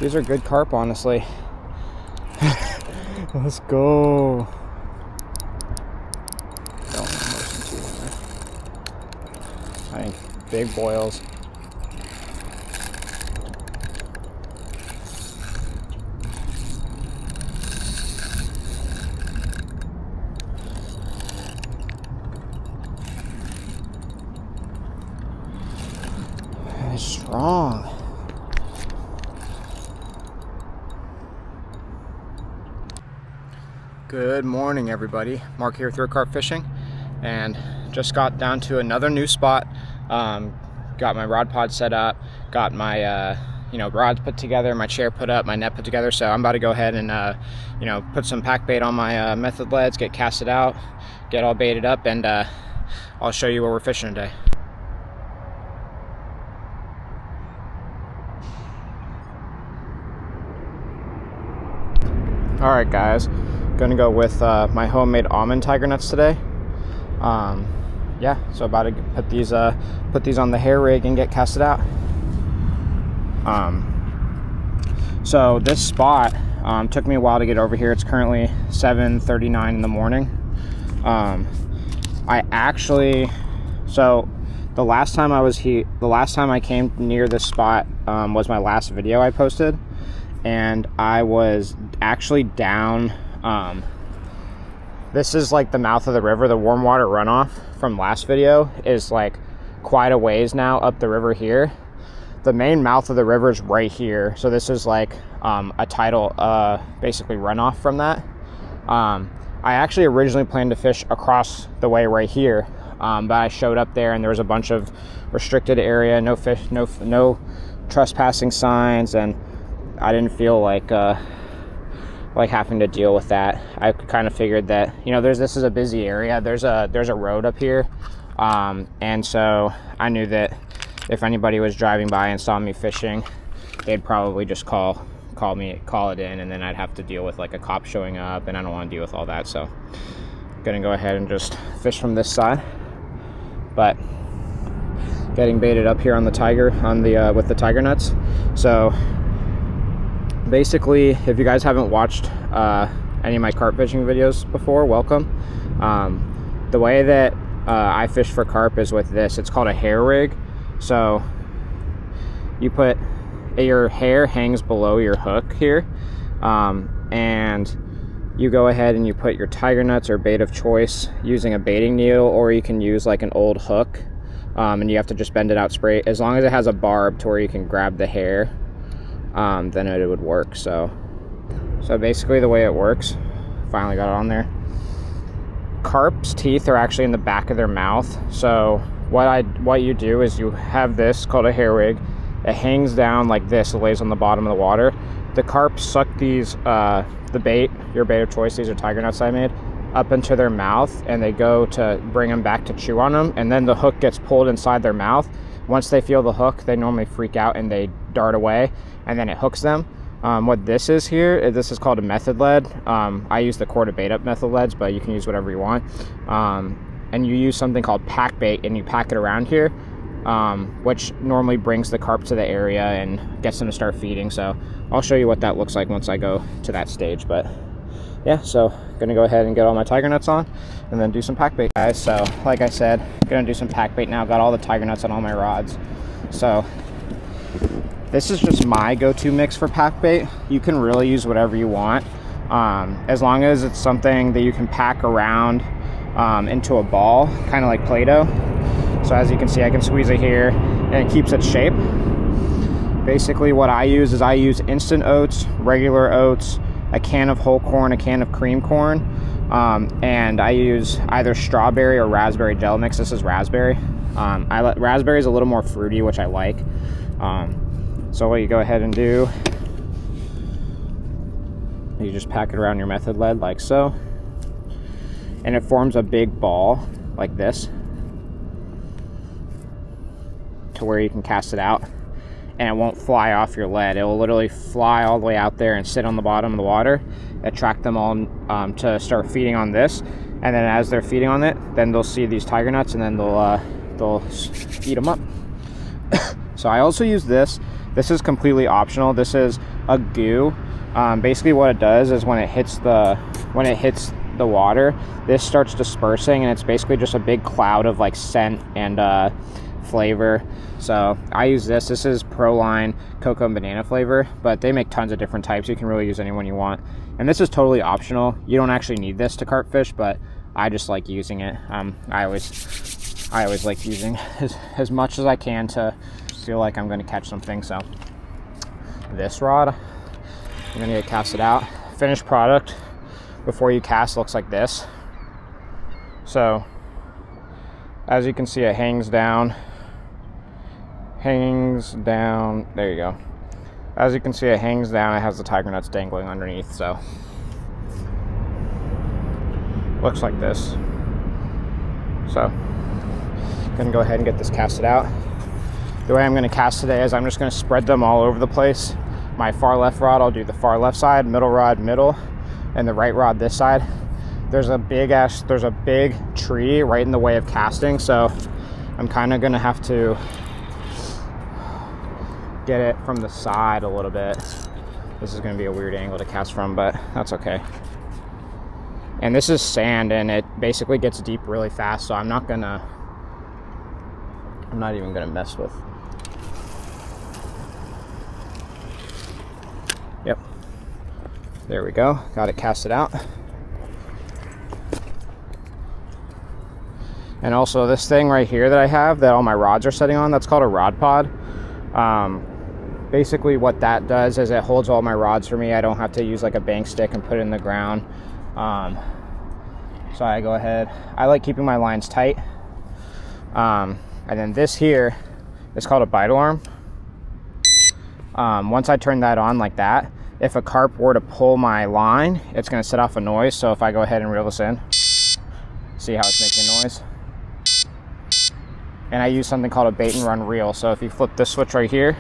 These are good carp, honestly. Let's go. I think big boils. It's strong. Good morning, everybody. Mark here with ReelCarpFishin, and just got down to another new spot. Got my rod pod set up, got my rods put together, my chair put up, my net put together. So I'm about to go ahead and put some pack bait on my method leads, get casted out, get all baited up, and I'll show you where we're fishing today. All right, guys, gonna go with my homemade almond tiger nuts today. Yeah, so about to put these on the hair rig and get casted out. So this spot took me a while to get over here. It's currently 7:39 in the morning. The last time I was here, the last time I came near this spot was my last video I posted, and I was actually down. This is like the mouth of the river. The warm water runoff from last video is like quite a ways now up the river here. The main mouth of the river is right here. So this is like a tidal, basically runoff from that. I actually originally planned to fish across the way right here, but I showed up there and there was a bunch of restricted area, no fish, no trespassing signs, and I didn't feel like having to deal with that. I kind of figured that, this is a busy area. There's a road up here, and so I knew that if anybody was driving by and saw me fishing, they'd probably just call it in, and then I'd have to deal with like a cop showing up, and I don't want to deal with all that. So I'm gonna go ahead and just fish from this side, but getting baited up here on the tiger with the tiger nuts. So basically, if you guys haven't watched any of my carp fishing videos before, welcome. The way that I fish for carp is with this. It's called a hair rig. So you put your hair hangs below your hook here, and you go ahead and you put your tiger nuts or bait of choice using a baiting needle, or you can use like an old hook, and you have to just bend it out straight. As long as it has a barb to where you can grab the hair, then it would work. So basically the way it works, finally got it on there. Carp's teeth are actually in the back of their mouth. So what you do is you have this called a hair rig. It hangs down like this. It lays on the bottom of the water. The carp suck these, the bait, your bait of choice, these are tiger nuts I made, up into their mouth, and they go to bring them back to chew on them, and then the hook gets pulled inside their mouth. Once they feel the hook, they normally freak out and they dart away, and then it hooks them. What this is here, this is called a method lead. I use the core to bait up method leads, but you can use whatever you want. And you use something called pack bait, and you pack it around here, which normally brings the carp to the area and gets them to start feeding. So I'll show you what that looks like once I go to that stage. But yeah, so gonna go ahead and get all my tiger nuts on and then do some pack bait, guys. So like I said, gonna do some pack bait now. Got all the tiger nuts on all my rods. So this is just my go-to mix for pack bait. You can really use whatever you want, as long as it's something that you can pack around into a ball, kind of like Play-Doh. So as you can see, I can squeeze it here and it keeps its shape. Basically what I use is I use instant oats, regular oats, a can of whole corn, a can of cream corn, and I use either strawberry or raspberry gel mix. This is raspberry. Raspberry is a little more fruity, which I like. So what you go ahead and do, you just pack it around your method lead like so, and it forms a big ball like this to where you can cast it out, and it won't fly off your lead. It will literally fly all the way out there and sit on the bottom of the water, attract them all to start feeding on this, and then as they're feeding on it, then they'll see these tiger nuts, and then they'll eat them up. So I also use this. This is completely optional. This is a goo. Basically what it does is when it hits the water, this starts dispersing, and it's basically just a big cloud of like scent and flavor. So I use this. This is Proline cocoa and banana flavor, but they make tons of different types. You can really use any one you want. And this is totally optional. You don't actually need this to carp fish, but I just like using it. I always like using as much as I can to feel like I'm going to catch something. So this rod, I'm going to cast it out. Finished product before you cast looks like this. So as you can see, it hangs down. There you go. As you can see, it hangs down. It has the tiger nuts dangling underneath. So looks like this. So gonna go ahead and get this casted out. The way I'm gonna cast today is I'm just gonna spread them all over the place. My far left rod, I'll do the far left side, middle rod middle, and the right rod this side. There's a big tree right in the way of casting, so I'm kind of gonna have to get it from the side a little bit. This is gonna be a weird angle to cast from, but that's okay. And this is sand, and it basically gets deep really fast, so I'm not even gonna mess with. Yep, there we go, got it casted out. And also this thing right here that I have that all my rods are sitting on, that's called a rod pod. Basically what that does is it holds all my rods for me. I don't have to use like a bank stick and put it in the ground. So I go ahead, I like keeping my lines tight. And then this here is called a bite alarm. Once I turn that on like that, if a carp were to pull my line, it's gonna set off a noise. So if I go ahead and reel this in, see how it's making noise? And I use something called a bait and run reel. So if you flip this switch right here,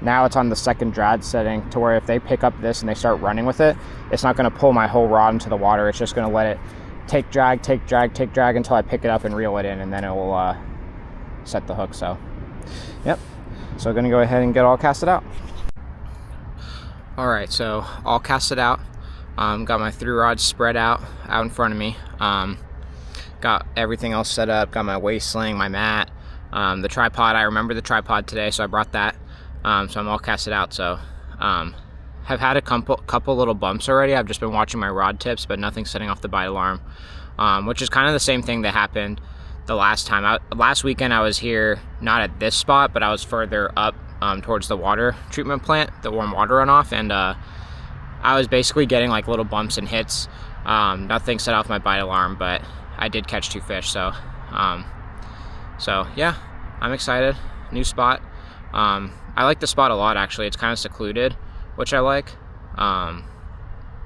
now it's on the second drag setting, to where if they pick up this and they start running with it, it's not gonna pull my whole rod into the water. It's just gonna let it take drag until I pick it up and reel it in, and then it will set the hook. So yep, so I'm gonna go ahead and get all casted out. All right, so all casted out. Got my 3 rods spread out in front of me. Got everything else set up, got my waist sling, my mat, the tripod. I remember the tripod today, so I brought that. So I'm all casted out. So have had a couple little bumps already. I've just been watching my rod tips, but nothing setting off the bite alarm, which is kind of the same thing that happened the last time. Last weekend I was here, not at this spot, but I was further up towards the water treatment plant, the warm water runoff, and I was basically getting like little bumps and hits. Nothing set off my bite alarm, but I did catch 2 fish. So yeah, I'm excited. New spot. I like the spot a lot, actually. It's kind of secluded, which I like.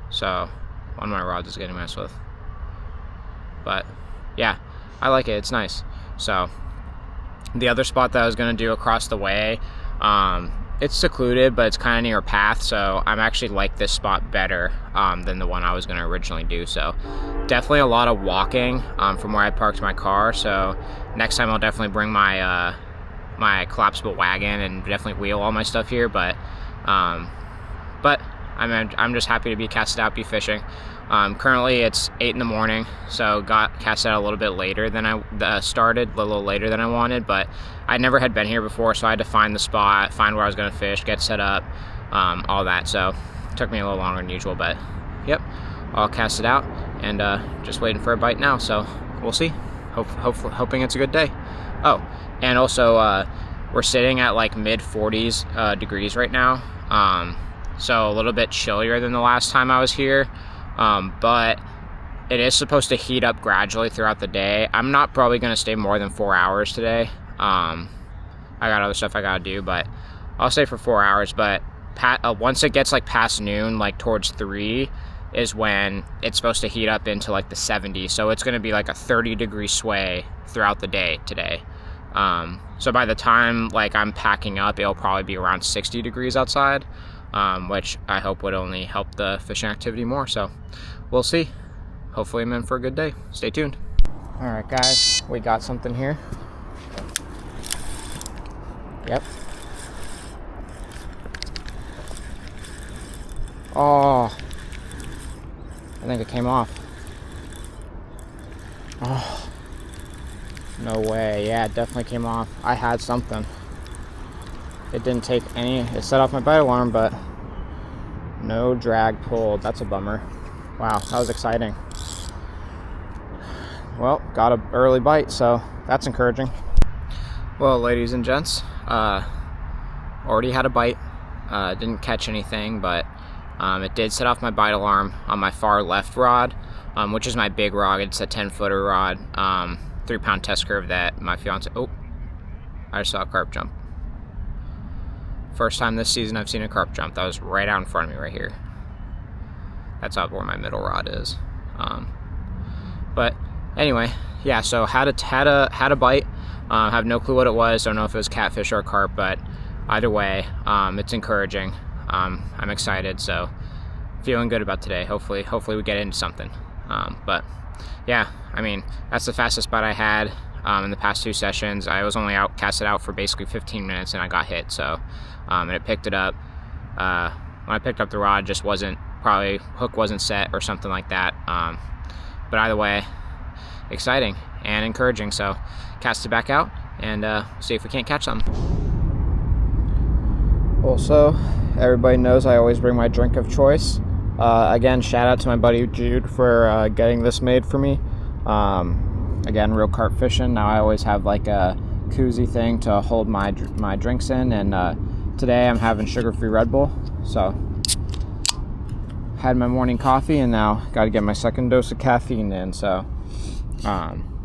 So one of my rods is getting messed with, but yeah, I like it. It's nice. So the other spot that I was going to do across the way, it's secluded, but it's kind of near a path, so I'm actually like this spot better than the one I was going to originally do. So definitely a lot of walking from where I parked my car. So next time I'll definitely bring my my collapsible wagon and definitely wheel all my stuff here. But I'm just happy to be casted out, be fishing. Currently it's 8 in the morning, so got casted out a little bit later than I started, a little later than I wanted, but I never had been here before, so I had to find the spot, find where I was going to fish, get set up, all that. So it took me a little longer than usual, but yep, all casted out, and just waiting for a bite now. So we'll see. Hoping it's a good day. Oh, and also we're sitting at like mid 40s degrees right now, so a little bit chillier than the last time I was here. But it is supposed to heat up gradually throughout the day. I'm not probably going to stay more than 4 hours today. I got other stuff I got to do, but I'll stay for 4 hours. But once it gets like past noon, like towards 3, is when it's supposed to heat up into like the 70s. So it's going to be like a 30-degree sway throughout the day today. So by the time like I'm packing up, it'll probably be around 60 degrees outside. Which I hope would only help the fishing activity more. So we'll see. Hopefully I'm in for a good day. Stay tuned. All right, guys, we got something here. Yep. Oh, I think it came off. Oh, no way. Yeah, it definitely came off. I had something. It didn't take any. It set off my bite alarm, but no drag pulled. That's a bummer. Wow, that was exciting. Well, got an early bite, so that's encouraging. Well, ladies and gents, already had a bite. Didn't catch anything, but it did set off my bite alarm on my far left rod, which is my big rod. It's a 10-footer rod, 3-pound test curve that my fiance. Oh, I just saw a carp jump. First time this season I've seen a carp jump. That was right out in front of me, right here. That's up where my middle rod is. But anyway, yeah. So had a bite. Have no clue what it was. Don't know if it was catfish or carp, but either way, it's encouraging. I'm excited, so feeling good about today. Hopefully we get into something. But yeah, I mean, that's the fastest bite I had in the past 2 sessions. I was only casted out for basically 15 minutes, and I got hit. So, and it picked it up. When I picked up the rod, just probably hook wasn't set or something like that. But either way, exciting and encouraging. So, cast it back out and see if we can't catch something. Also, everybody knows I always bring my drink of choice. Again, shout out to my buddy Jude for getting this made for me. Again, ReelCarpFishin. Now I always have like a koozie thing to hold my drinks in, and today I'm having sugar-free Red Bull. So, had my morning coffee, and now got to get my second dose of caffeine in. So,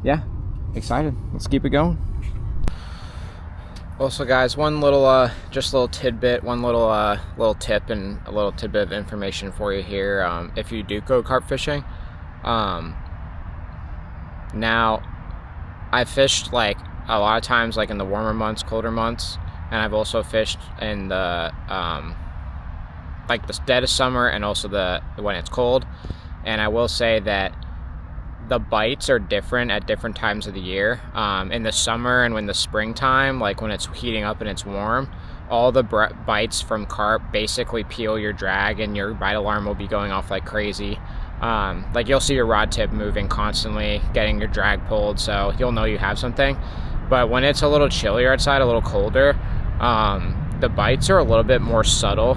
yeah, excited. Let's keep it going. Also, guys, one little just a little tidbit, one little tip and a little tidbit of information for you here. If you do go carp fishing, now I've fished like a lot of times like in the warmer months, colder months, and I've also fished in the like the dead of summer and also when it's cold. And I will say that the bites are different at different times of the year. In the summer and when the springtime, like when it's heating up and it's warm, all the bites from carp basically peel your drag, and your bite alarm will be going off like crazy. Like you'll see your rod tip moving constantly, getting your drag pulled, so you'll know you have something. But when it's a little chillier outside, a little colder, the bites are a little bit more subtle.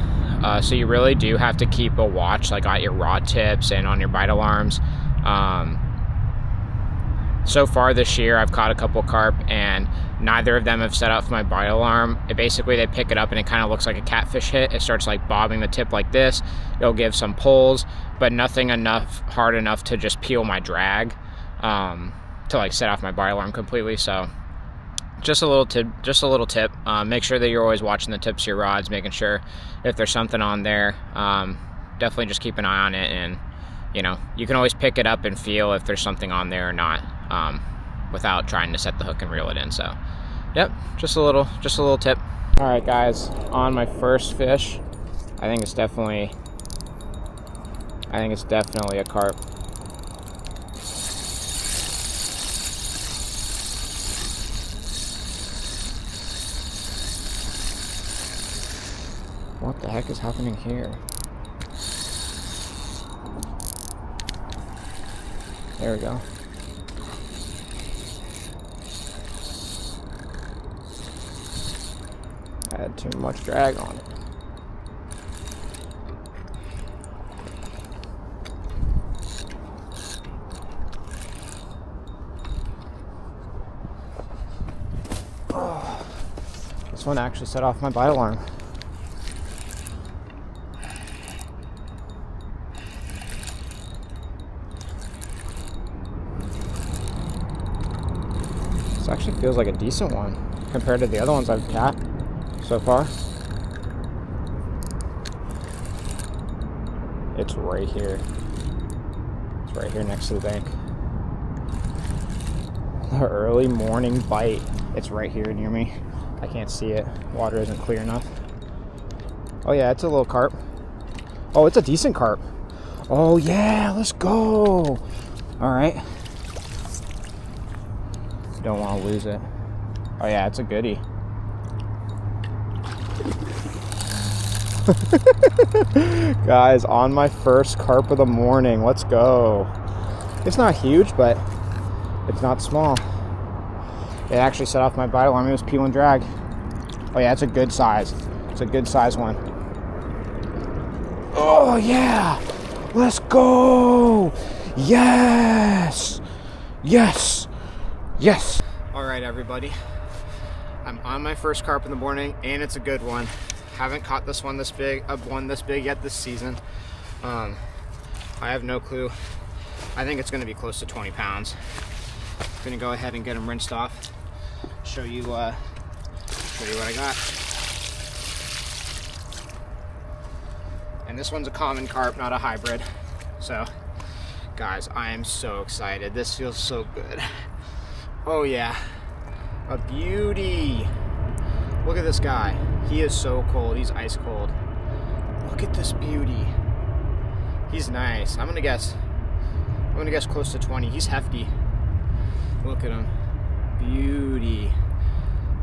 So you really do have to keep a watch like on your rod tips and on your bite alarms. So far this year, I've caught a couple carp, and neither of them have set off my bite alarm. Basically, they pick it up, and it kind of looks like a catfish hit. It starts like bobbing the tip like this. It'll give some pulls, but nothing hard enough to just peel my drag to like set off my bite alarm completely. So, just a little tip. Make sure that you're always watching the tips of your rods, making sure if there's something on there. Definitely just keep an eye on it, and you know, you can always pick it up and feel if there's something on there or not, without trying to set the hook and reel it in. So, yep, just a little tip. All right, guys, on my first fish, I think it's definitely a carp. What the heck is happening here? There we go. I had too much drag on it. Oh, this one actually set off my bite alarm. This actually feels like a decent one compared to the other ones I've caught so far. It's right here. It's right here next to the bank. The early morning bite. It's right here near me. I can't see it. Water isn't clear enough. Oh yeah, it's a little carp. Oh, it's a decent carp. Oh yeah, let's go. All right. Don't want to lose it. Oh yeah, it's a goodie. Guys, on my first carp of the morning. Let's go. It's not huge, but it's not small. It actually set off my bite alarm. It was peel and drag. Oh yeah, it's a good size. It's a good size one. Oh yeah, let's go. Yes, yes, yes. All right, everybody. I'm on my first carp in the morning, and it's a good one. Haven't caught this one this big, yet this season. I have no clue. I think it's going to be close to 20 pounds. I'm going to go ahead and get them rinsed off. Show you what I got. And this one's a common carp, not a hybrid. So, guys, I am so excited. This feels so good. Oh yeah, a beauty. Look at this guy. He is so cold. He's ice cold. Look at this beauty. He's nice. I'm gonna guess close to 20. He's hefty. Look at him. Beauty.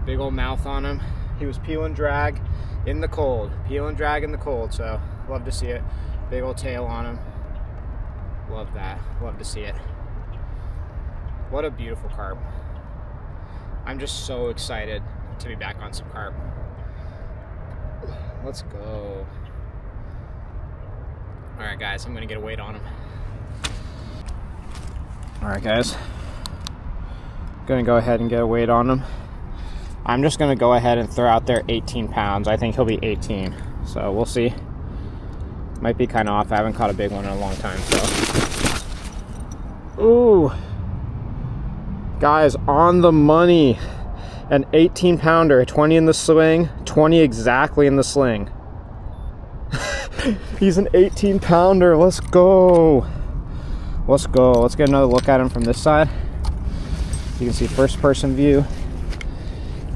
Big old mouth on him. He was peel and drag in the cold. Peel and drag in the cold, so love to see it. Big old tail on him. Love that. Love to see it. What a beautiful carp. I'm just so excited to be back on some carp. Let's go. All right, guys, I'm gonna get a weight on him. All right, guys. Gonna go ahead and get a weight on him. I'm just gonna go ahead and throw out there 18 pounds. I think he'll be 18, so we'll see. Might be kind of off. I haven't caught a big one in a long time, so. Ooh. Guys, on the money. An 18 pounder, 20 in the sling, 20 exactly in the sling. He's an 18 pounder. Let's go. Let's go. Let's get another look at him from this side. You can see first person view.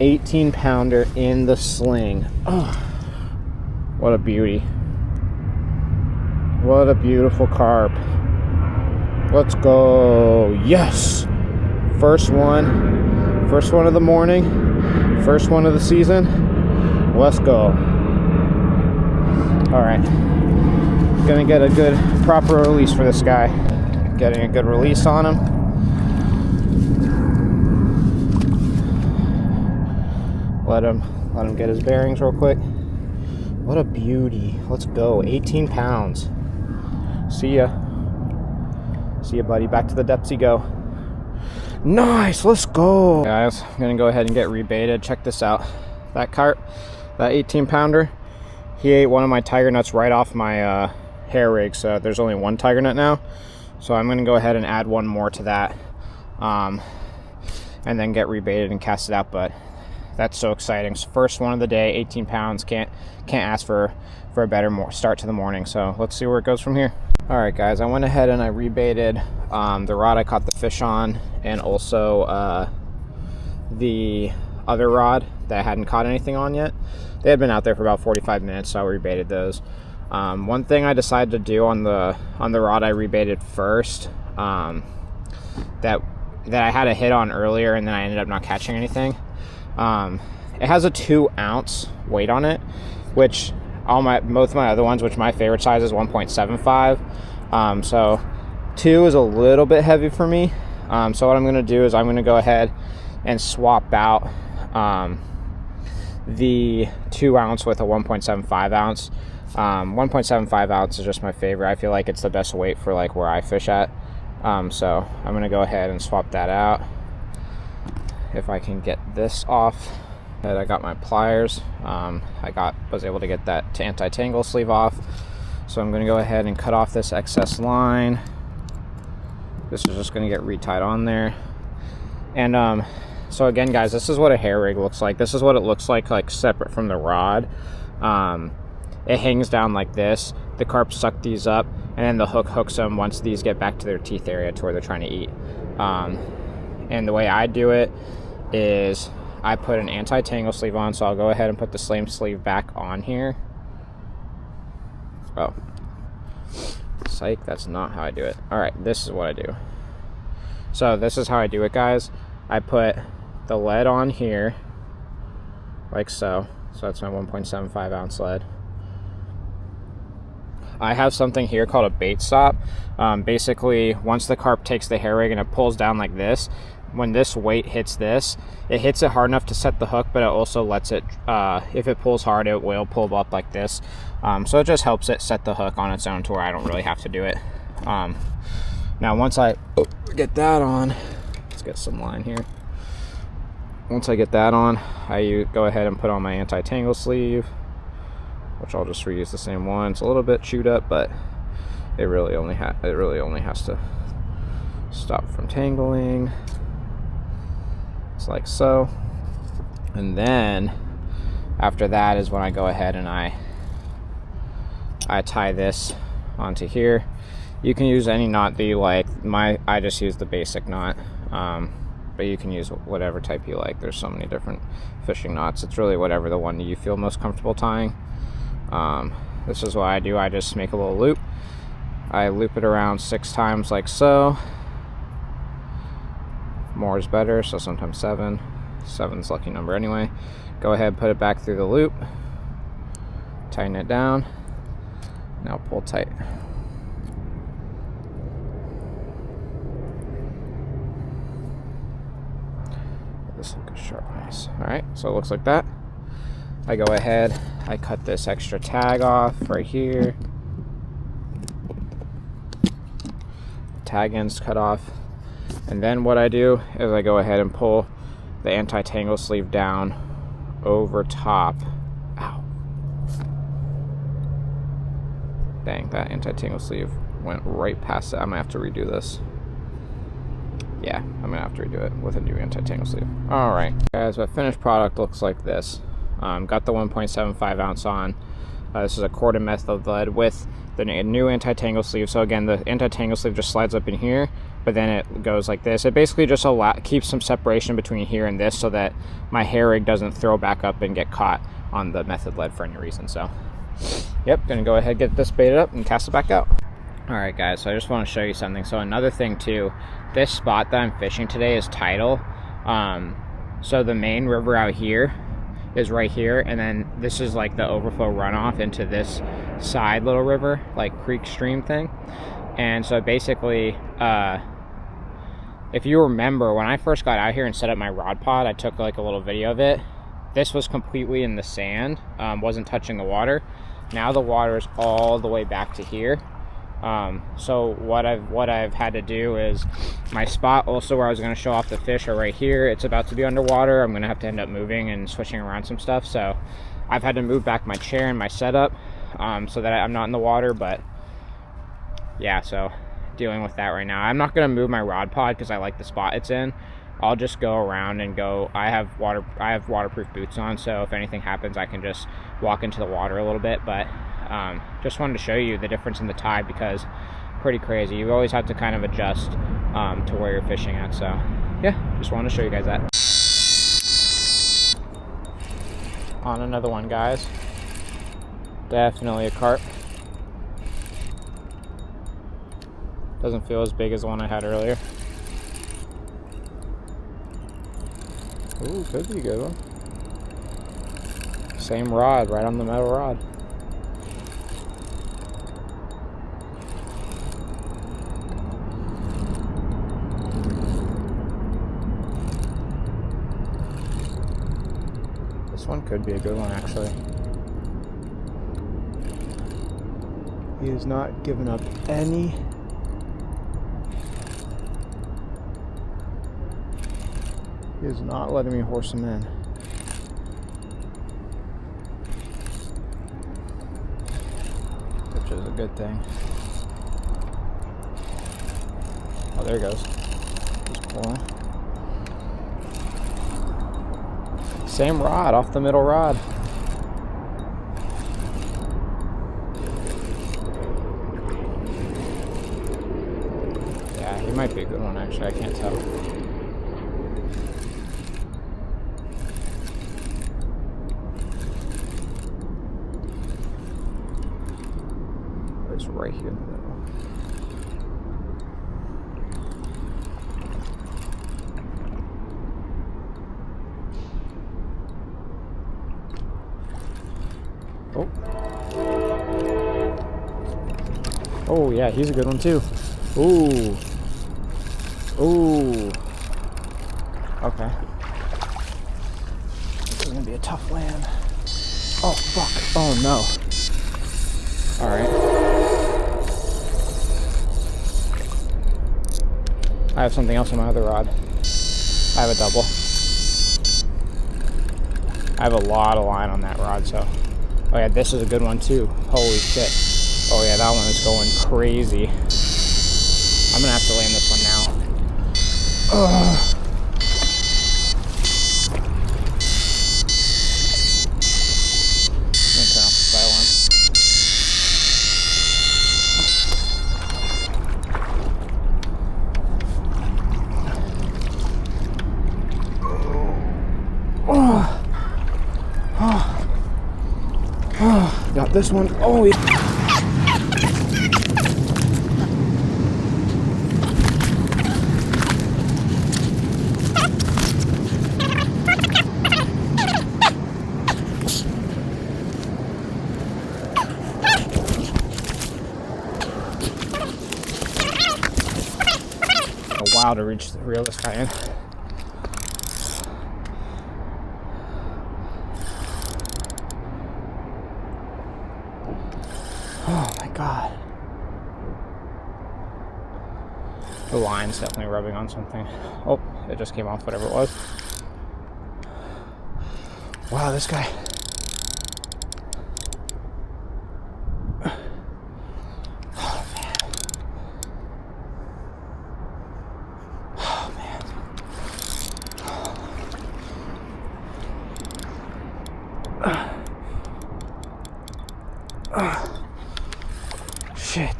18 pounder in the sling. Oh, what a beauty. What a beautiful carp. Let's go. Yes. First one of the morning, first one of the season. Let's go. All right, gonna get a good proper release for this guy. Getting a good release on him. Let him get his bearings real quick. What a beauty. Let's go. 18 pounds. See ya, buddy. Back to the depths you go. Nice, let's go. Guys, I'm gonna go ahead and get rebaited. Check this out. That carp, that 18 pounder, he ate one of my tiger nuts right off my hair rig, so there's only one tiger nut now. So I'm gonna go ahead and add one more to that, and then get rebaited and cast it out. But that's so exciting. First one of the day, 18 pounds. Can't ask for a better start to the morning. So let's see where it goes from here. All right, guys, I went ahead and I rebaited the rod I caught the fish on, and also the other rod that I hadn't caught anything on yet. They had been out there for about 45 minutes, so I rebaited those. One thing I decided to do on the rod I rebaited first, that I had a hit on earlier, and then I ended up not catching anything. It has a 2-ounce weight on it, which both my other ones, which my favorite size is 1.75. So 2 is a little bit heavy for me. So what I'm going to do is I'm going to go ahead and swap out the 2-ounce with a 1.75 ounce. 1.75 ounce is just my favorite. I feel like it's the best weight for like where I fish at. So I'm going to go ahead and swap that out. If I can get this off. And I got my pliers. Was able to get that anti-tangle sleeve off. So I'm going to go ahead and cut off this excess line. This is just going to get retied on there. And so again, guys, this is what a hair rig looks like. This is what it looks like separate from the rod. It hangs down like this. The carp suck these up, and then the hook hooks them once these get back to their teeth area to where they're trying to eat. And the way I do it is I put an anti-tangle sleeve on, so I'll go ahead and put the same sleeve back on here. Oh, psych, that's not how I do it. All right, this is what I do. So this is how I do it, guys. I put the lead on here, like so. So that's my 1.75 ounce lead. I have something here called a bait stop. Basically, once the carp takes the hair rig and it pulls down like this, when this weight hits this, it hits it hard enough to set the hook, but it also lets it, if it pulls hard, it will pull up like this. So it just helps it set the hook on its own to where I don't really have to do it. Now once I get that on, let's get some line here. Once I get that on, I go ahead and put on my anti-tangle sleeve, which I'll just reuse the same one. It's a little bit chewed up, but it really only has to stop from tangling. It's like so. And then after that is when I go ahead and I tie this onto here. You can use any knot that you like. I just use the basic knot, but you can use whatever type you like. There's so many different fishing knots. It's really whatever the one you feel most comfortable tying. This is what I do. I just make a little loop. I loop it around 6 times like so. More is better, so sometimes 7. 7's lucky number anyway. Go ahead, put it back through the loop, tighten it down. Now pull tight. This look is sharp, nice. All right, so it looks like that. I go ahead, I cut this extra tag off right here. Tag end's cut off. And then what I do is I go ahead and pull the anti-tangle sleeve down over top. Ow. Dang, that anti-tangle sleeve went right past it. I'm gonna have to redo this. Yeah, I'm gonna have to redo it with a new anti-tangle sleeve. All right, guys, my finished product looks like this. Got the 1.75 ounce on. This is a corded method lead with the new anti-tangle sleeve. So again, the anti-tangle sleeve just slides up in here, but then it goes like this. It basically just keeps some separation between here and this so that my hair rig doesn't throw back up and get caught on the method lead for any reason. So, yep, gonna go ahead, get this baited up and cast it back out. All right, guys, so I just want to show you something. So another thing too, this spot that I'm fishing today is tidal. So the main river out here is right here, and then this is like the overflow runoff into this side little river, like creek stream thing. And so basically, if you remember, when I first got out here and set up my rod pod, I took like a little video of it. This was completely in the sand, wasn't touching the water. Now the water is all the way back to here. So what I've had to do is, my spot also where I was going to show off the fish are right here. It's about to be underwater. I'm going to have to end up moving and switching around some stuff. So I've had to move back my chair and my setup, so that I'm not in the water. But yeah, so dealing with that right now. I'm not going to move my rod pod because I like the spot it's in. I'll just go around and go. I have waterproof boots on, so if anything happens, I can just walk into the water a little bit. But just wanted to show you the difference in the tide, because pretty crazy. You always have to kind of adjust to where you're fishing at. So yeah, just wanted to show you guys that. On another one, guys. Definitely a carp. Doesn't feel as big as the one I had earlier. Ooh, could be a good one. Same rod, right on the metal rod. This one could be a good one, actually. He has not given up any. He is not letting me horse him in. Which is a good thing. Oh, there he goes. He's pulling. Same rod, off the middle rod. Yeah, he might be a good one, actually. I can't tell. It's right here in the middle. Oh. Oh yeah, he's a good one too. Ooh. Ooh. Okay. This is gonna be a tough land. Oh fuck. Oh no. Alright. I have something else on my other rod. I have a double. I have a lot of line on that rod, so. Oh yeah, this is a good one too. Holy shit. Oh yeah, that one is going crazy. I'm gonna have to land this one now. Ugh. I'm gonna turn off the fire alarm. Got this one. Oh yeah. A while to reel this guy in. Oh my god. The line's definitely rubbing on something. Oh, it just came off, whatever it was. Wow, this guy. Oh man. Oh man. Shit.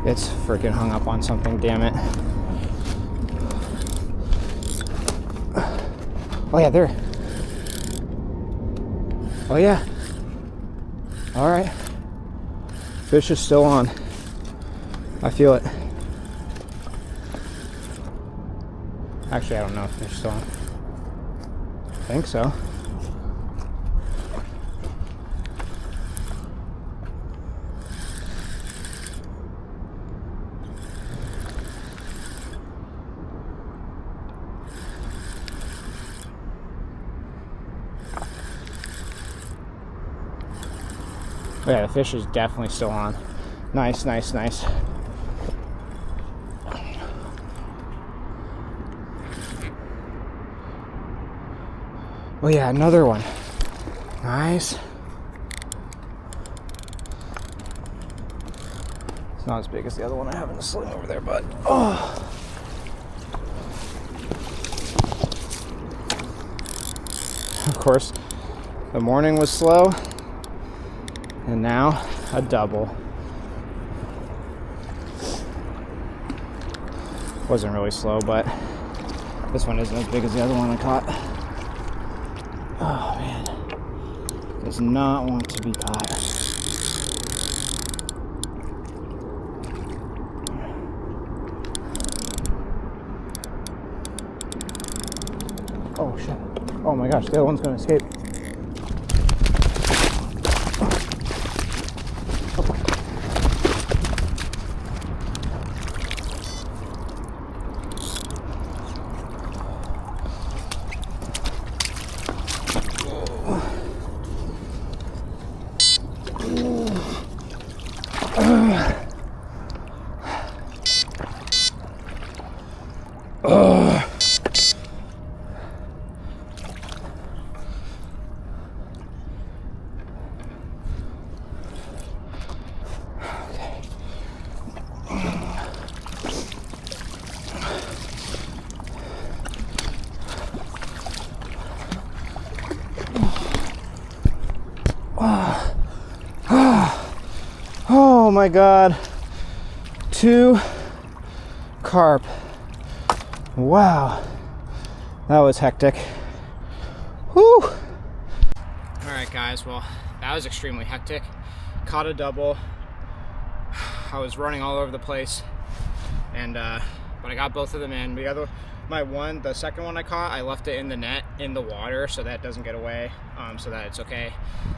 It's freaking hung up on something, damn it. Oh yeah, there. Oh yeah. All right. Fish is still on. I feel it. Actually, I don't know if fish is still on. I think so. Oh yeah, the fish is definitely still on. Nice, nice, nice. Oh yeah, another one. Nice. It's not as big as the other one I have in the sling over there, but oh. Of course, the morning was slow. And now, a double. Wasn't really slow, but this one isn't as big as the other one I caught. Oh man. Does not want to be caught. Oh shit. Oh my gosh, the other one's gonna escape. Oh my god. 2 carp. Wow. That was hectic. Whew. Alright guys, well, that was extremely hectic. caught a double. I was running all over the place, and but I got both of them in. The second one I caught, I left it in the net in the water so that it doesn't get away, so that it's okay.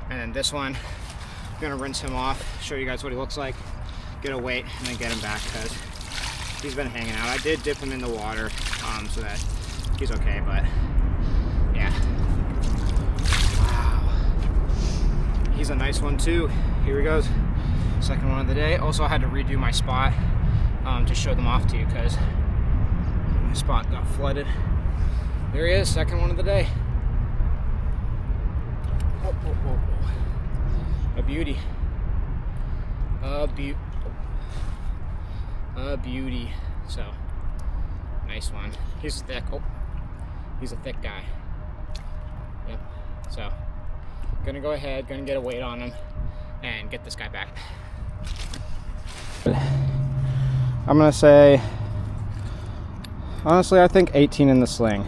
And then this one, I'm gonna rinse him off, show you guys what he looks like, get a weight, and then get him back because he's been hanging out. I did dip him in the water so that he's okay, but yeah. Wow, he's a nice one too. Here he goes, second one of the day. Also, I had to redo my spot to show them off to you because my spot got flooded. There he is, second one of the day. Oh, oh, oh, oh. A beauty. A beauty. So, nice one. He's thick. Oh, he's a thick guy. Yep. So, gonna go ahead, gonna get a weight on him and get this guy back. I'm gonna say, honestly, I think 18 in the sling.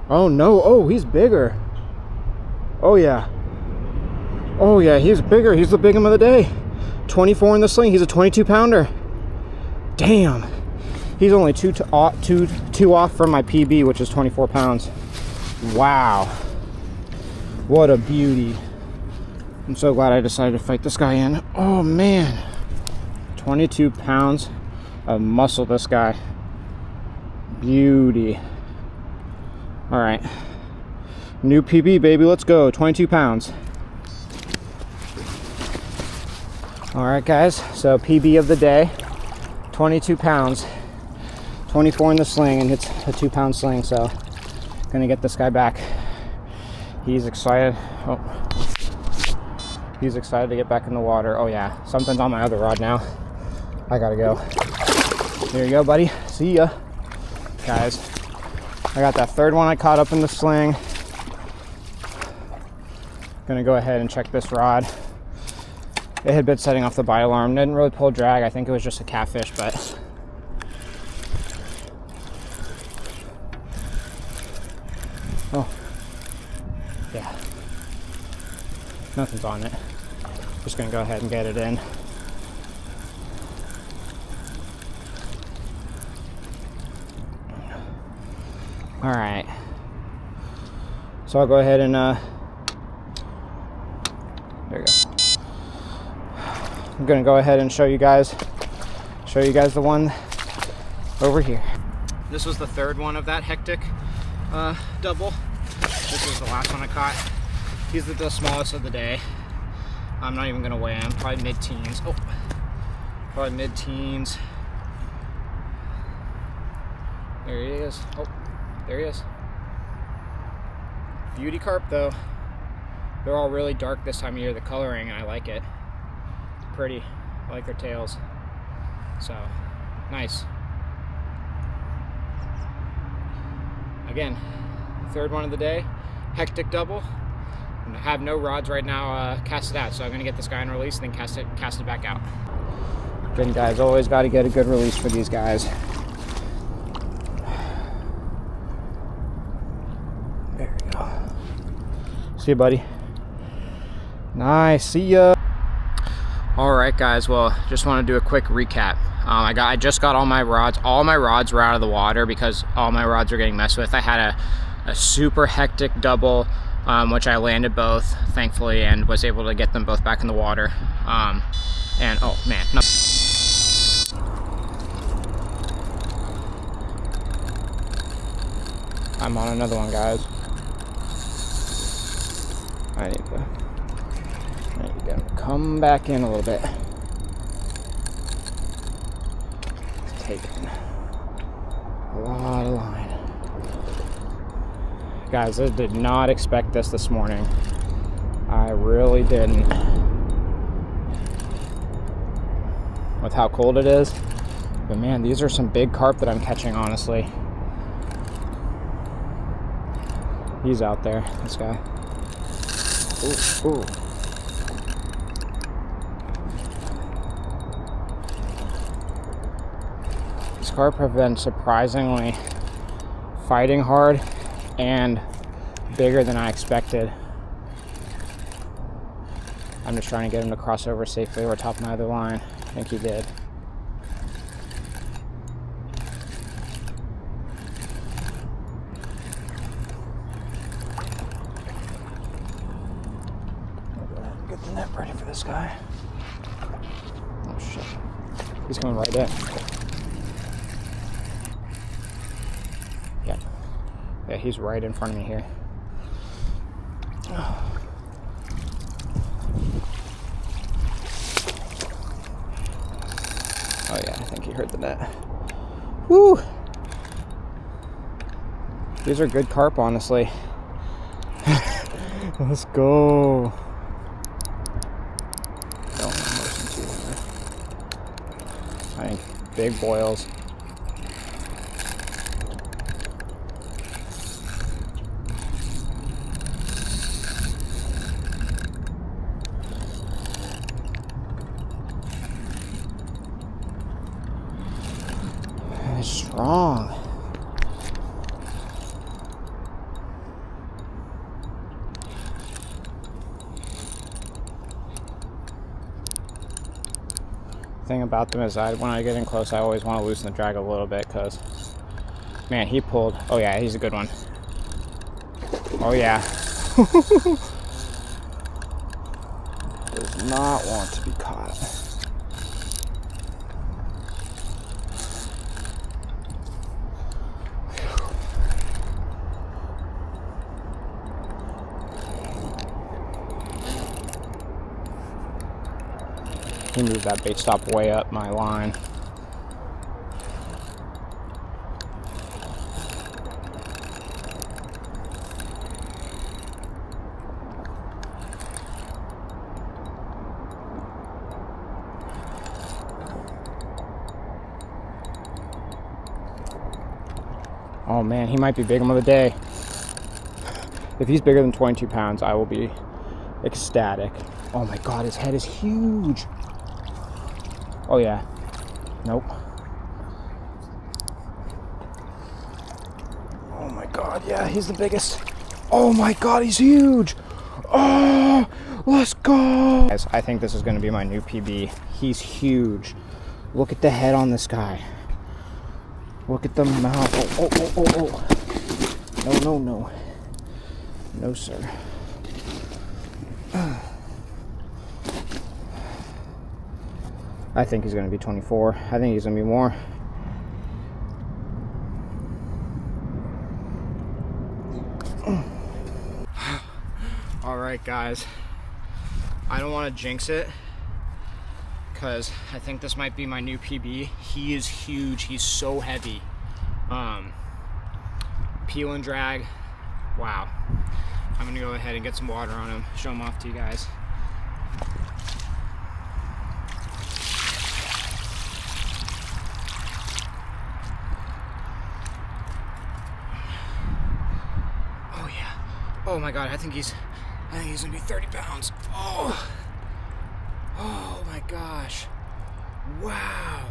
Oh no, oh, he's bigger. Oh yeah. Oh yeah, he's bigger. He's the big one of the day. 24 in the sling. He's a 22 pounder. Damn. He's only two off from my PB, which is 24 pounds. Wow. What a beauty. I'm so glad I decided to fight this guy in. Oh man. 22 pounds of muscle, this guy. Beauty. All right. New PB, baby. Let's go. 22 pounds. All right, guys. So PB of the day, 22 pounds. 24 in the sling, and it's a 2-pound sling. So gonna get this guy back. He's excited. Oh. He's excited to get back in the water. Oh yeah, something's on my other rod now. I gotta go. There you go, buddy. See ya. Guys, I got that third one I caught up in the sling. Gonna go ahead and check this rod. It had been setting off the bite alarm. Didn't really pull drag. I think it was just a catfish, but oh yeah, nothing's on it. Just gonna go ahead and get it in. All right, so I'll go ahead and there you go. I'm gonna go ahead and show you guys the one over here. This was the third one of that hectic double. This was the last one I caught. He's the smallest of the day. I'm not even gonna weigh him, probably mid-teens. Oh, probably mid-teens. There he is. Oh, there he is. Beauty carp though. They're all really dark this time of year, the coloring, and I like it. Pretty. I like their tails. So, nice. Again, third one of the day. Hectic double. I have no rods right now casted out, so I'm gonna get this guy on release and then cast it back out. Again, guys, always got to get a good release for these guys. There we go. See you, buddy. Nice. See ya. All right, guys. Well, just want to do a quick recap. I just got all my rods. All my rods were out of the water because all my rods were getting messed with. I had a super hectic double, which I landed both, thankfully, and was able to get them both back in the water. And oh man, no. I'm on another one, guys. I need to come back in a little bit. It's taking a lot of line. Guys, I did not expect this morning. I really didn't. With how cold it is. But man, these are some big carp that I'm catching, honestly. He's out there, this guy. Ooh, ooh. These carp have been surprisingly fighting hard and bigger than I expected. I'm just trying to get him to cross over safely over top of my other line. I think he did. Get the net ready for this guy. Oh shit. He's coming right in. Yeah. Yeah, he's right in front of me here. Oh yeah, I think he heard the net. Woo! These are good carp, honestly. Let's go. I think big boils. It's strong. Thing about them is when I get in close, I always want to loosen the drag a little bit because, man, he pulled. Oh yeah, he's a good one. Oh yeah. Does not want to be caught. He moved that bait stop way up my line. Oh man, he might be big one of the day. If he's bigger than 22 pounds, I will be ecstatic. Oh my god, his head is huge. Oh yeah. Nope. Oh my god, yeah, he's the biggest. Oh my god, he's huge. Oh, let's go. Guys, I think this is going to be my new PB. He's huge. Look at the head on this guy. Look at the mouth. Oh, oh, oh, oh, oh. No, no, no. No, sir. I think he's going to be 24. I think he's going to be more. All right, guys. I don't want to jinx it because I think this might be my new PB. He is huge. He's so heavy. Peel and drag. Wow. I'm going to go ahead and get some water on him. Show him off to you guys. Oh my god, I think he's gonna be 30 pounds. Oh my gosh. Wow.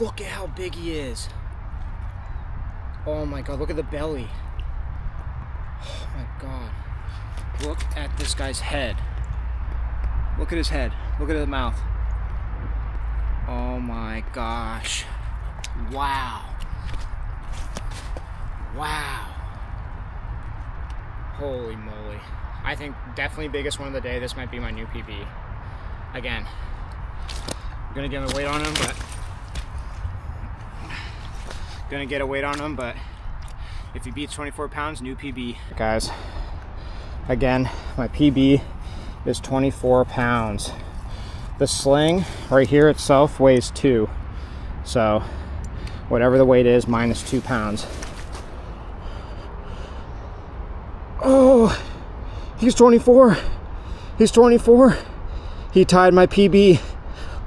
Look at how big he is. Oh my god, look at the belly. Oh my god. Look at this guy's head. Look at his head. Look at the mouth. Oh my gosh. Wow. Wow. Holy moly. I think definitely biggest one of the day. This might be my new PB. Again, I'm gonna get a weight on him, but if he beats 24 pounds, new PB. Guys, again, my PB is 24 pounds. The sling right here itself weighs 2. So whatever the weight is, minus 2 pounds. Oh, he's 24. He's 24. He tied my PB.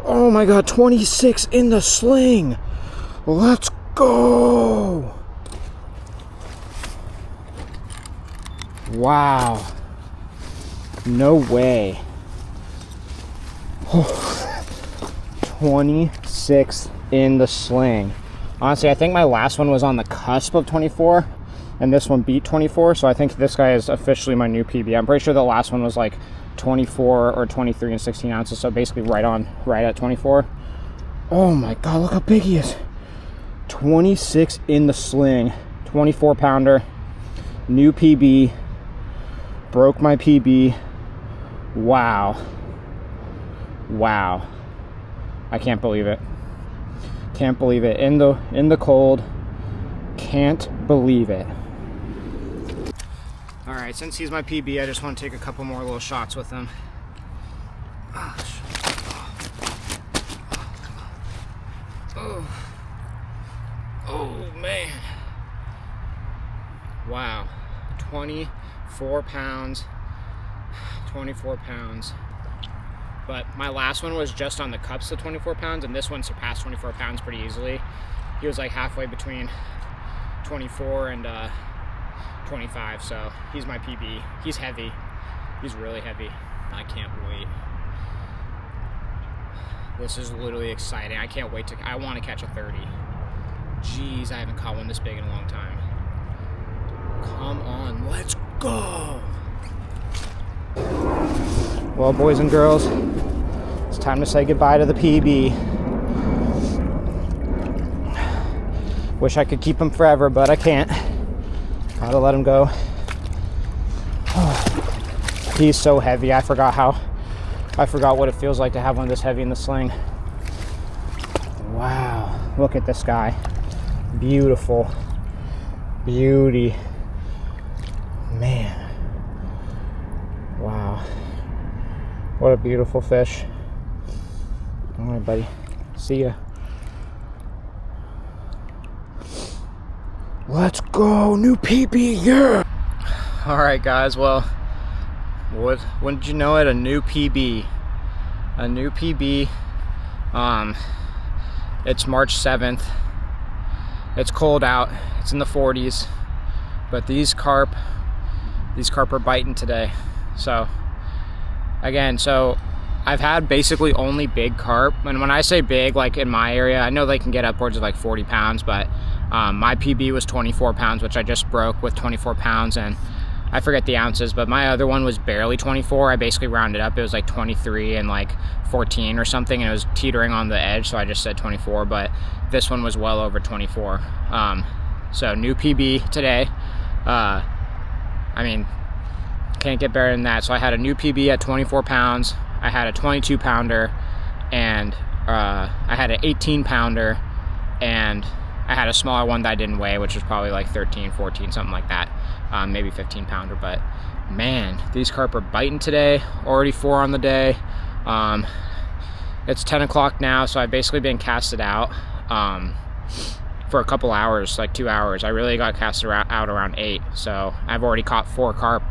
Oh my god, 26 in the sling. Let's go. Wow. No way. Oh, 26 in the sling. Honestly, I think my last one was on the cusp of 24. and this one beat 24, so I think this guy is officially my new PB. I'm pretty sure the last one was like 24 or 23 and 16 ounces, so basically right at 24. Oh my god, look how big he is. 26 in the sling, 24 pounder, new PB, broke my PB. Wow, I can't believe it. Can't believe it. In the cold, can't believe it. All right, since he's my PB, I just want to take a couple more little shots with him. Oh man. Wow. 24 pounds. 24 pounds. But my last one was just on the cups to 24 pounds, and this one surpassed 24 pounds pretty easily. He was like halfway between 24 and 25, so he's my PB. He's heavy. He's really heavy. I can't wait. This is literally exciting. I can't wait I want to catch a 30. Jeez, I haven't caught one this big in a long time. Come on, let's go. Well, boys and girls, it's time to say goodbye to the PB. Wish I could keep him forever, but I can't. Gotta let him go. Oh, he's so heavy. I forgot what it feels like to have one this heavy in the sling. Wow, look at this guy. Beautiful. Beauty. Man. Wow. What a beautiful fish. All right, buddy. See ya. Let's go, new PB, yeah! All right, guys, well, wouldn't you know it, a new PB. A new PB. It's March 7th. It's cold out. It's in the 40s. But these carp are biting today. So, again, I've had basically only big carp. And when I say big, like in my area, I know they can get upwards of like 40 pounds, but my PB was 24 pounds, which I just broke with 24 pounds, and I forget the ounces, but my other one was barely 24. I basically rounded up. It was like 23 and like 14 or something, and it was teetering on the edge, so I just said 24, but this one was well over 24. So new PB today. I mean, can't get better than that. So I had a new PB at 24 pounds. I had a 22 pounder, and I had an 18 pounder, and I had a smaller one that I didn't weigh, which was probably like 13, 14, something like that. Maybe 15 pounder, but man, these carp are biting today. Already 4 on the day. It's 10 o'clock now, so I've basically been casted out for a couple hours, like 2 hours. I really got casted out around 8, so I've already caught 4 carp,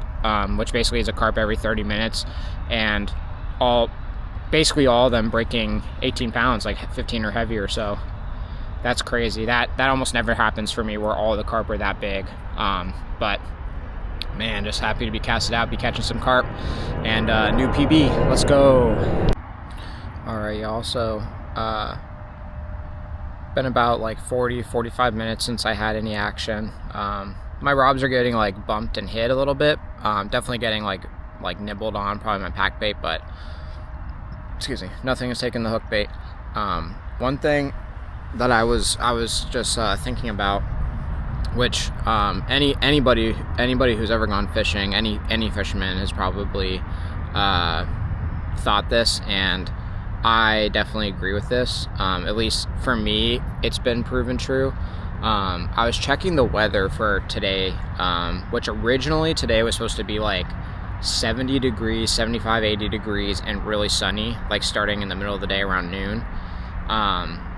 which basically is a carp every 30 minutes, and basically all of them breaking 18 pounds, like 15 or heavier. So that's crazy. That almost never happens for me, where all the carp are that big. But man, just happy to be casted out, be catching some carp, and new PB. Let's go. All right, y'all. So been about like 45 minutes since I had any action. My robs are getting like bumped and hit a little bit. Definitely getting like nibbled on, probably my pack bait, but excuse me, nothing is taking the hook bait. One thing that I was just thinking about, which anybody who's ever gone fishing, any fisherman has probably thought this, and I definitely agree with this. At least for me, it's been proven true. I was checking the weather for today, which originally today was supposed to be like 70 degrees, 75, 80 degrees, and really sunny, like starting in the middle of the day around noon,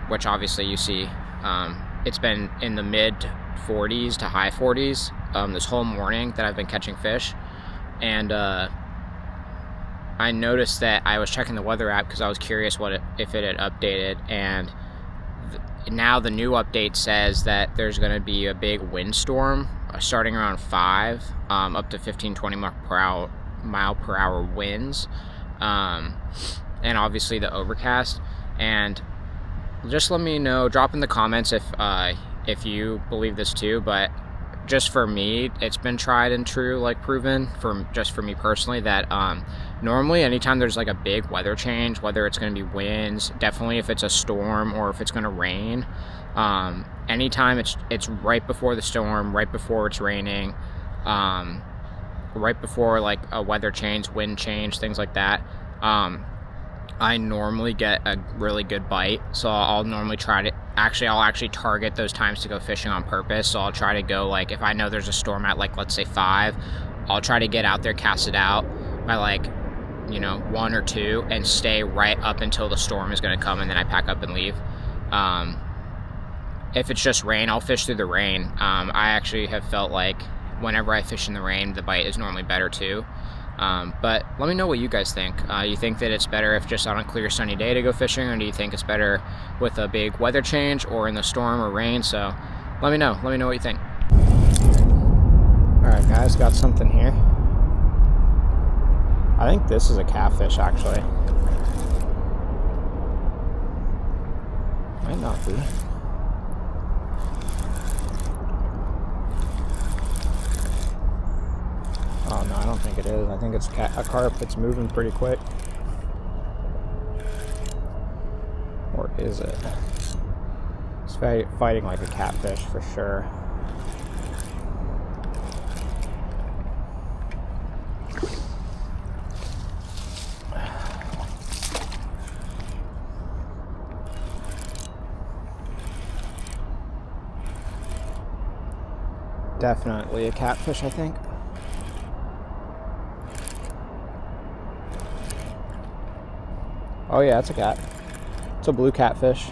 which obviously you see it's been in the mid 40s to high 40s this whole morning that I've been catching fish. And I noticed that I was checking the weather app because I was curious if it had updated, and now the new update says that there's going to be a big windstorm starting around 5, up to 15-20 mile per hour winds, and obviously the overcast. And just let me know, drop in the comments if you believe this too, but just for me, it's been tried and true, like proven just for me personally, that normally anytime there's like a big weather change, whether it's going to be winds, definitely if it's a storm or if it's going to rain, anytime it's right before the storm, right before it's raining, right before like a weather change, wind change, things like that, I normally get a really good bite. So I'll normally try to I'll actually target those times to go fishing on purpose. So I'll try to go, like, if I know there's a storm at, like, let's say 5, I'll try to get out there, cast it out by, like, 1 or 2, and stay right up until the storm is going to come, and then I pack up and leave. If it's just rain, I'll fish through the rain. I actually have felt like whenever I fish in the rain, the bite is normally better too. But let me know what you guys think. You think that it's better if just on a clear sunny day to go fishing, or do you think it's better with a big weather change or in the storm or rain? So let me know what you think. All right, guys, got something here. I think this is a catfish, actually. Might not be. Oh no, I don't think it is. I think it's a carp that's moving pretty quick. Or is it? It's fighting like a catfish for sure. Definitely a catfish, I think. Oh yeah, it's a cat. It's a blue catfish.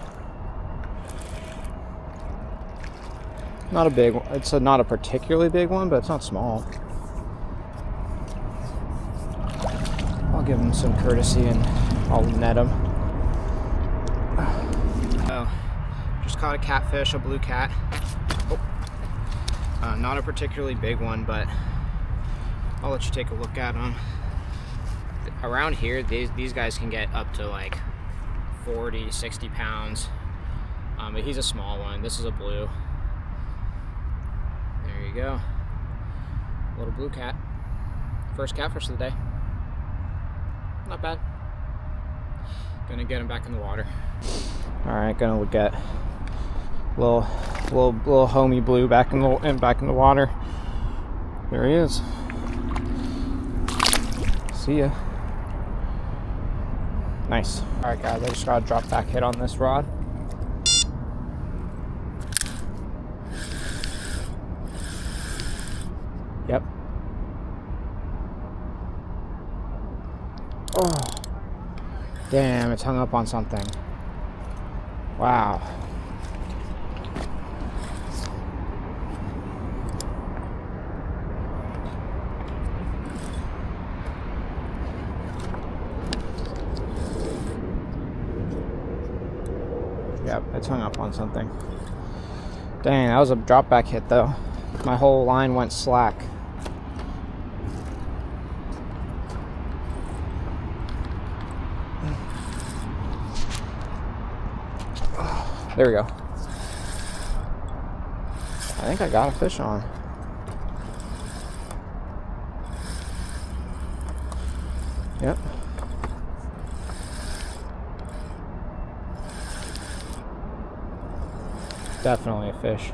Not a big one. It's not a particularly big one, but it's not small. I'll give him some courtesy and I'll net him. Oh, just caught a catfish, a blue cat. Oh. Not a particularly big one, but I'll let you take a look at them. Around here, these guys can get up to like 40, 60 pounds. But he's a small one. This is a blue. There you go. Little blue cat. First catfish of the day. Not bad. Gonna get him back in the water. Alright, gonna look at little homie blue back in the water. There he is. See ya. Nice. Alright guys, I just got a drop back hit on this rod. Yep. Oh. Damn, it's hung up on something. Wow. Yep, it's hung up on something. Dang, that was a drop back hit though. My whole line went slack. There we go. I think I got a fish on. Yep. Definitely a fish.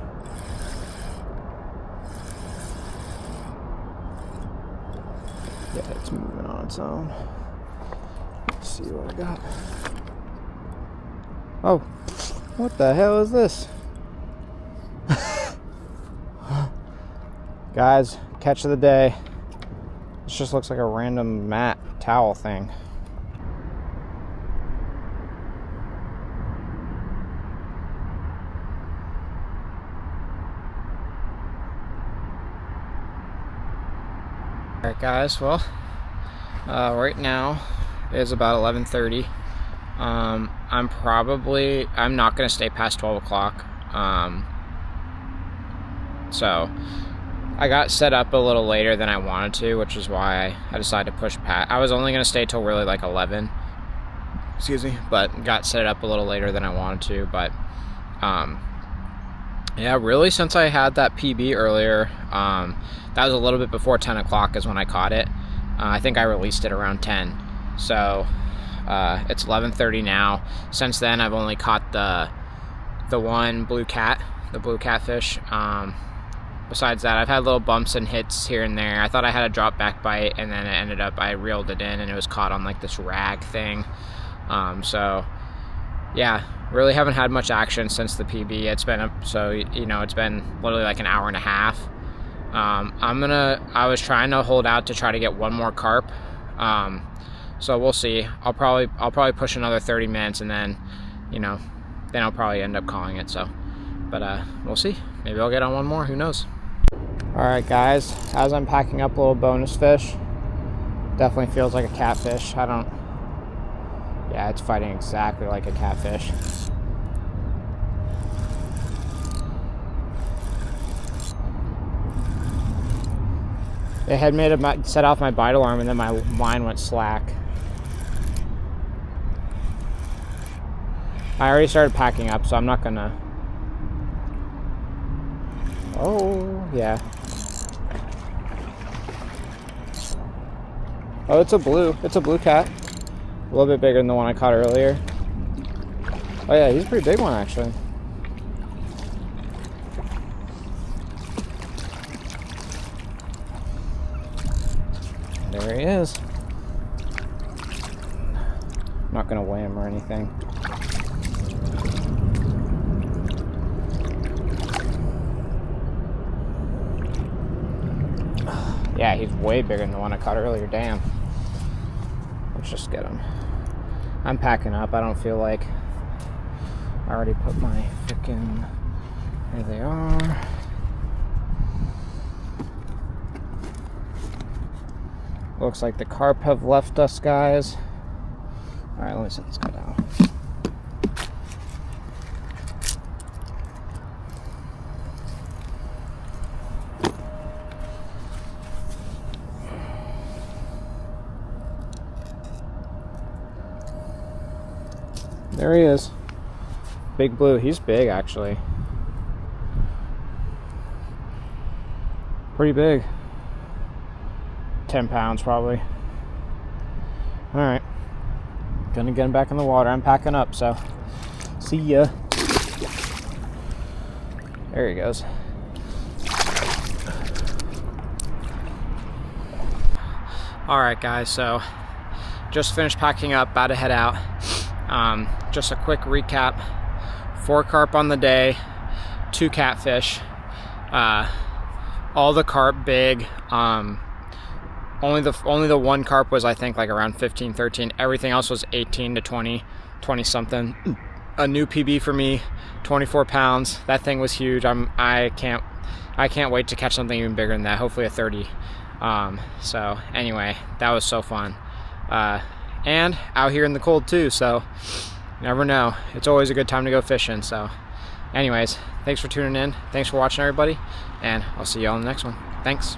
Yeah, it's moving on its own. Let's see what I got. Oh, what the hell is this? Guys, catch of the day. This just looks like a random mat towel thing. Alright guys, well, right now is about 11:30. I'm not going to stay past 12 o'clock. So I got set up a little later than I wanted to, which is why I decided to push past. I was only going to stay till really like 11. Excuse me, but got set up a little later than I wanted to. But Yeah, really, since I had that PB earlier, that was a little bit before 10 o'clock is when I caught it. I think I released it around 10. So it's 11:30 now. Since then, I've only caught the one blue catfish. Besides that, I've had little bumps and hits here and there. I thought I had a drop back bite, and then it ended up I reeled it in, and it was caught on like this rag thing. So yeah, really haven't had much action since the PB. It's been it's been literally like an hour and a half. I was trying to hold out to try to get one more carp. So we'll see. I'll probably push another 30 minutes, and then then I'll probably end up calling it. So, but we'll see. Maybe I'll get on one more. Who knows? All right, guys. As I'm packing up a little bonus fish, definitely feels like a catfish. Yeah, it's fighting exactly like a catfish. It had set off my bite alarm, and then my line went slack. I already started packing up, so I'm not gonna. Oh, yeah. Oh, it's a blue cat. A little bit bigger than the one I caught earlier. Oh yeah, he's a pretty big one actually. There he is. I'm not gonna weigh him or anything. Yeah, he's way bigger than the one I caught earlier. Damn. Let's just get him. I'm packing up. I don't feel like I already put my freaking. There they are. Looks like the carp have left us, guys. All right, let me set this guy down. There he is. Big blue. He's big, actually. Pretty big. 10 pounds, probably. Alright. Gonna get him back in the water. I'm packing up, so see ya. There he goes. Alright, guys, so just finished packing up, about to head out. Just a quick recap. 4 carp on the day, 2 catfish. All the carp big. Only the one carp was, I think, like around 15, 13. Everything else was 18 to 20 something. A new PB for me, 24 pounds. That thing was huge. I can't wait to catch something even bigger than that. Hopefully a 30. So anyway, that was so fun. And out here in the cold too, so never know. It's always a good time to go fishing. So anyways, thanks for tuning in. Thanks for watching, everybody, and I'll see you all in the next one. Thanks.